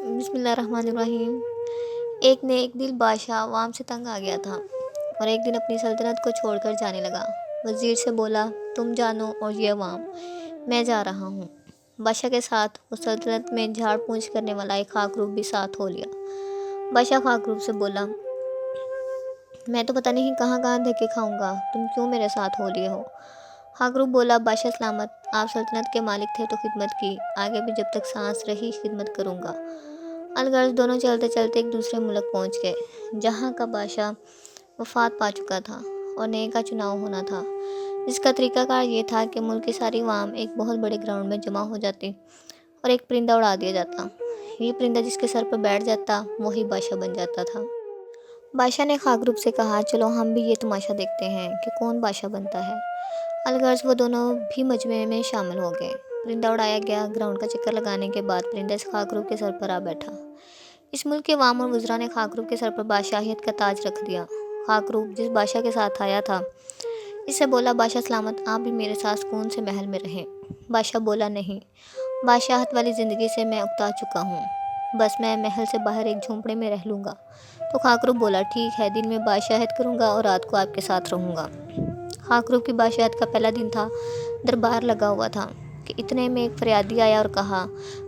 بسم اللہ الرحمن الرحیم۔ ایک نے ایک دل بادشاہ عوام سے تنگ آ گیا تھا اور ایک دن اپنی سلطنت کو چھوڑ کر جانے لگا۔ وزیر سے بولا، تم جانو اور یہ عوام، میں جا رہا ہوں۔ بادشاہ کے ساتھ اس سلطنت میں جھاڑ پونچھ کرنے والا ایک خاکروب بھی ساتھ ہو لیا۔ بادشاہ خاکروب سے بولا، میں تو پتہ نہیں کہاں کہاں دھکے کھاؤں گا، تم کیوں میرے ساتھ ہو لیے ہو؟ خاکروب بولا، بادشاہ سلامت، آپ سلطنت کے مالک تھے تو خدمت کی، آگے بھی جب تک سانس رہی خدمت کروں گا۔ الغرض دونوں چلتے چلتے ایک دوسرے ملک پہنچ گئے، جہاں کا بادشاہ وفات پا چکا تھا اور نئے کا چناؤ ہونا تھا، جس کا طریقہ کار یہ تھا کہ ملک کی ساری عوام ایک بہت بڑے گراؤنڈ میں جمع ہو جاتی اور ایک پرندہ اڑا دیا جاتا۔ یہ پرندہ جس کے سر پر بیٹھ جاتا وہی بادشاہ بن جاتا تھا۔ بادشاہ نے خاکروب سے کہا، چلو ہم بھی یہ تماشا دیکھتے ہیں کہ کون بادشاہ بنتا ہے۔ الغرض وہ دونوں بھی مجمع میں شامل ہو گئے۔ پرندہ اڑایا گیا، گراؤنڈ کا چکر لگانے کے بعد پرندہ اس خاکروب کے سر پر آ بیٹھا۔ اس ملک کے عوام اور وزراء نے خاکروب کے سر پر بادشاہیت کا تاج رکھ دیا۔ خاکروب جس بادشاہ کے ساتھ آیا تھا اس سے بولا، بادشاہ سلامت، آپ بھی میرے ساتھ سکون سے محل میں رہیں۔ بادشاہ بولا، نہیں، بادشاہت والی زندگی سے میں اکتا چکا ہوں، بس میں محل سے باہر ایک جھونپڑے میں رہ لوں گا۔ تو خاکروب بولا، ٹھیک ہے، دن میں بادشاہت کروں گا اور رات کو آپ کے ساتھ رہوں گا۔ خاکروب کی بادشاہت کا پہلا دن تھا، دربار لگا ہوا تھا کہ اتنے میں ایک فریادی آیا اور کہا،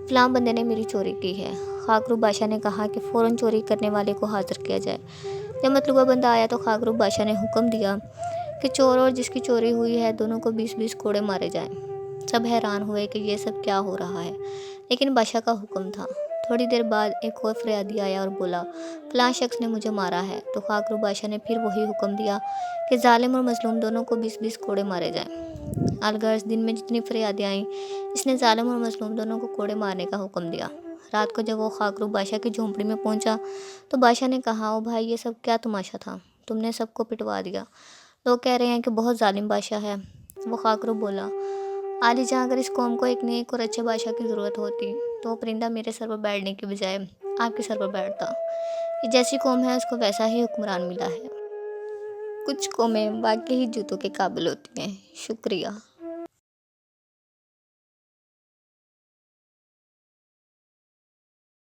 فلاں بندے نے میری چوری کی ہے۔ خاکروب بادشاہ نے کہا کہ فوراً چوری کرنے والے کو حاضر کیا جائے۔ جب مطلوبہ بندہ آیا تو خاکروب بادشاہ نے حکم دیا کہ چور اور جس کی چوری ہوئی ہے دونوں کو 20 کوڑے مارے جائیں۔ سب حیران ہوئے کہ یہ سب کیا ہو رہا ہے، لیکن بادشاہ کا حکم تھا۔ تھوڑی دیر بعد ایک اور فریادی آیا اور بولا، فلاں شخص نے مجھے مارا ہے۔ تو خاکروب بادشاہ نے پھر وہی حکم دیا کہ ظالم اور مظلوم دونوں کو 20 کوڑے مارے جائیں۔ الغرض دن میں جتنی فریادیں آئیں اس نے ظالم اور مظلوم دونوں کو کوڑے مارنے کا حکم دیا۔ رات کو جب وہ خاکروب بادشاہ کی جھونپڑی میں پہنچا تو بادشاہ نے کہا، او بھائی، یہ سب کیا تماشا تھا، تم نے سب کو پٹوا دیا، لوگ کہہ رہے ہیں کہ بہت ظالم بادشاہ ہے۔ وہ خاکروب بولا، عالی جہاں، اگر اس قوم کو ایک نیک اور اچھے بادشاہ کی ضرورت ہوتی تو وہ پرندہ میرے سر پر بیٹھنے کی بجائے آپ کے سر پر بیٹھتا۔ یہ جیسی قوم ہے اس کو ویسا ہی حکمران ملا ہے۔ کچھ قومیں واقعی جوتوں کے قابل ہوتی ہیں۔ شکریہ۔